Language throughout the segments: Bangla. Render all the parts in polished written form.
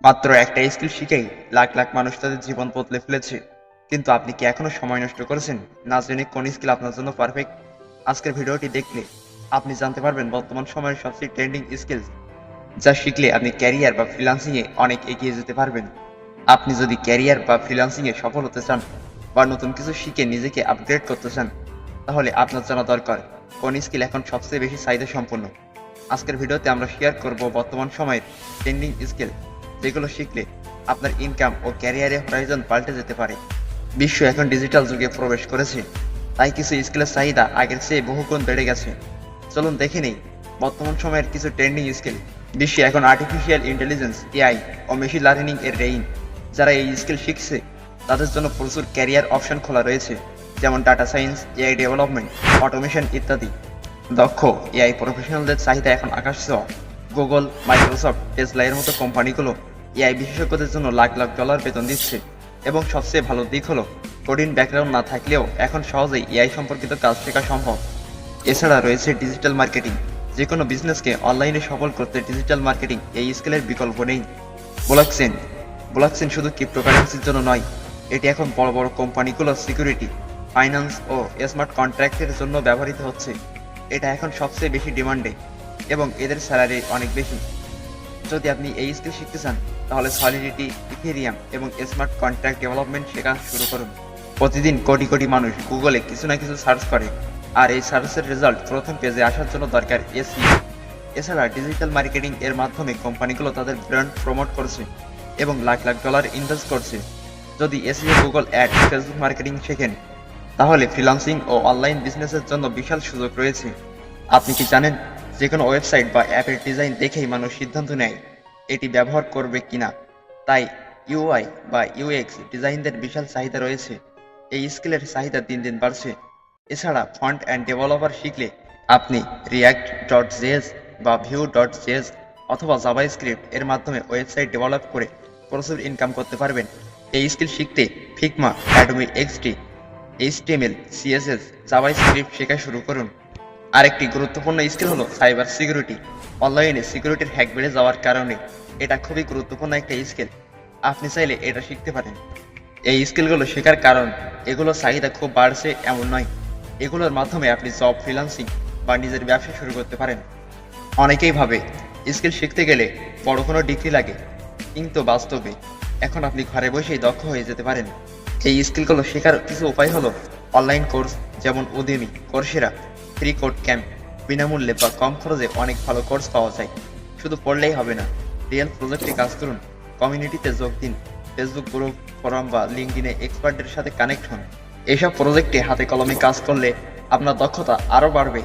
মাত্র একটা স্কিল শিখেই লাখ লাখ মানুষ তাদের জীবন বদলে ফেলেছে। কিন্তু আপনি কি এখনো সময় নষ্ট করেছেন না জেনে কোন স্কিল আপনার জন্য পারফেক্ট? আজকের ভিডিওটি দেখলে আপনি জানতে পারবেন বর্তমান সময়ের সবচেয়ে ট্রেন্ডিং স্কিল, যা শিখলে আপনি ক্যারিয়ার বা ফ্রিল্যান্সিং এ অনেক এগিয়ে যেতে পারবেন। আপনি যদি ক্যারিয়ার বা ফ্রিল্যান্সিং এ সফল হতে চান বা নতুন কিছু শিখে নিজেকে আপগ্রেড করতে চান, তাহলে আপনার জানা দরকার কোন স্কিল এখন সবচেয়ে বেশি চাহিদা সম্পন্ন। আজকের ভিডিওতে আমরা শেয়ার করব বর্তমান সময়ের ট্রেন্ডিং স্কিল, যেগুলো শিখলে আপনার ইনকাম ও ক্যারিয়ারে হরাইজন পাল্টে যেতে পারে। বিশ্ব এখন ডিজিটাল যুগে প্রবেশ করেছে, তাই কিছু স্কিলের চাহিদা আগের চেয়ে বহুগুণ বেড়ে গেছে। চলুন দেখে নেই বর্তমান সময়ের কিছু ট্রেন্ডিং স্কিল। বিশ্বে এখন আর্টিফিশিয়াল ইন্টেলিজেন্স, এআই ও মেশিন লার্নিং এর রেইন। যারা এই স্কিল শিখছে তাদের জন্য প্রচুর ক্যারিয়ার অপশন খোলা রয়েছে, যেমন data science, AI development, automation ইত্যাদি। দক্ষ এআই প্রফেশনালদের চাহিদা এখন আকাশ ছোঁয়া। গুগল, মাইক্রোসফট, টেসলা এর মতো কোম্পানিগুলো এআই বিশেষজ্ঞদের জন্য লাখ লাখ ডলার বেতন দিচ্ছে। এবং সবচেয়ে ভালো দিক হলো, কোডিং ব্যাকগ্রাউন্ড না থাকলেও এখন সহজেই এআই সম্পর্কিত কাজ শেখা সম্ভব। এছাড়া রয়েছে ডিজিটাল মার্কেটিং। যে কোনো বিজনেসকে অনলাইনে সফল করতে ডিজিটাল মার্কেটিং এই স্কিলের বিকল্প নেই। ব্লকচেন ব্লকচেন শুধু ক্রিপ্টোকারেন্সির জন্য নয়, এটি এখন বড় বড় কোম্পানিগুলোর সিকিউরিটি, ফাইন্যান্স ও স্মার্ট কন্ট্রাক্টের জন্য ব্যবহৃত হচ্ছে। এটা এখন সবচেয়ে বেশি ডিমান্ডে এবং এদের স্যালারি অনেক বেশি। যদি আপনি এই স্কিল শিখতে চান, তাহলে সলিডিটি, ইথেরিয়াম এবং স্মার্ট কন্ট্রাক্ট ডেভেলপমেন্ট শেখা শুরু করুন। প্রতিদিন কোটি কোটি মানুষ গুগলে কিছু না কিছু সার্চ করে, আর এই সার্চের রেজাল্ট প্রথম পেজে আসার জন্য দরকার এসইও। এছাড়া ডিজিটাল মার্কেটিং এর মাধ্যমে কোম্পানিগুলো তাদের ব্র্যান্ড প্রমোট করছে এবং লাখ লাখ ডলার ইনভেস্ট করছে। যদি SEO, Google ad, Facebook marketing শেখেন, তাহলে ফ্রিল্যান্সিং ও অনলাইন বিজনেসের জন্য বিশাল সুযোগ রয়েছে। আপনি কি জানেন, যে কোনো ওয়েবসাইট বা অ্যাপের ডিজাইন দেখেই মানুষ সিদ্ধান্ত নেয় এটি ব্যবহার করবে কিনা। তাই ইউআই বা ইউএক্স ডিজাইনদের বিশাল চাহিদা রয়েছে। এই স্কিলের চাহিদা দিন দিন বাড়ছে। এছাড়া ফন্ট অ্যান্ড ডেভেলপার শিখলে আপনি রিয়াক্ট ডট জেএস বা ভিউ ডট জেএস অথবা জাভাস্ক্রিপ্ট এর মাধ্যমে ওয়েবসাইট ডেভেলপ করে প্রচুর ইনকাম করতে পারবেন। এই স্কিল শিখতে Figma, Adobe XD, HTML, CSS, JavaScript শেখা শুরু করুন। আরেকটি গুরুত্বপূর্ণ স্কিল হলো সাইবার সিকিউরিটি। অনলাইনে সিকিউরিটির হ্যাক বেড়ে যাওয়ার কারণে এটা খুবই গুরুত্বপূর্ণ একটা স্কিল। আপনি চাইলে এটা শিখতে পারেন। এই স্কিলগুলো শেখার কারণ এগুলো চাহিদা খুব বাড়ছে এমন নয়। এগুলোর মাধ্যমে আপনি জব, ফ্রিল্যান্সিং বা নিজের ব্যবসা শুরু করতে পারেন। অনেকেই ভাবে স্কিল শিখতে গেলে বড় কোনো ডিগ্রি লাগে, কিন্তু বাস্তবে এখন আপনি ঘরে বসেই দক্ষ হয়ে যেতে পারেন। এই স্কিলগুলো শেখার কিছু উপায় হলো অনলাইন কোর্স, যেমন Udemy, Coursera, free code camp. বিনামূল্যে বা কম খরচে অনেক ভালো কোর্স পাওয়া যায়। শুধু পড়লেই হবে না, রিয়েল প্রজেক্টে কাজ করুন, কমিউনিটিতে যোগ দিন, ফেসবুক গ্রুপ, ফোরাম বা লিঙ্কডিনে এক্সপার্টদের সাথে কানেক্ট হন। এইসব প্রজেক্টে হাতে কলমে কাজ করলে আপনার দক্ষতা আরও বাড়বে।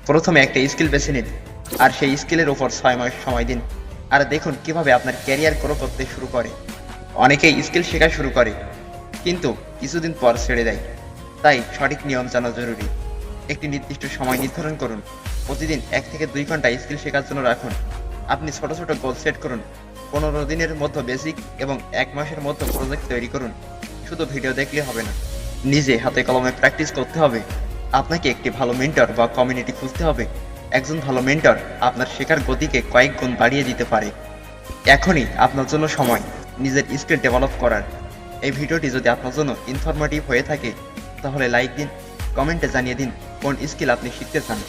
প্রথমে একটা স্কিল বেছে নিন, আর সেই স্কিলের উপর 6 মাস সময় দিন, আর দেখুন কিভাবে আপনার ক্যারিয়ার গ্রো করতে শুরু করে। অনেকেই স্কিল শেখা শুরু করে কিন্তু কিছুদিন পর ছেড়ে দেয়। তাই সঠিক নিয়ম জানা জরুরি। একটি নির্দিষ্ট সময় নির্ধারণ করুন। প্রতিদিন 1 থেকে 2 ঘন্টা স্কিল শেখার জন্য রাখুন। আপনি ছোট ছোট গোল সেট করুন। 15 দিনের মধ্যে বেসিক এবং 1 মাসের মধ্যে প্রজেক্ট তৈরি করুন। শুধু ভিডিও দেখলে হবে না, নিজে হাতে কলমে প্র্যাকটিস করতে হবে। আপনাকে একটি ভালো মেন্টর বা কমিউনিটি খুঁজতে হবে। একজন ভালো মেন্টর আপনার শেখার গতিকে কয়েক গুণ বাড়িয়ে দিতে পারে। এখনই আপনার জন্য সময় নিজের স্কিল ডেভেলপ করার। এই ভিডিওটি যদি আপনার জন্য ইনফরমেটিভ হয়ে থাকে, তাহলে লাইক দিন, কমেন্টে জানিয়ে দিন কোন স্কিল আপনি শিখতে চান।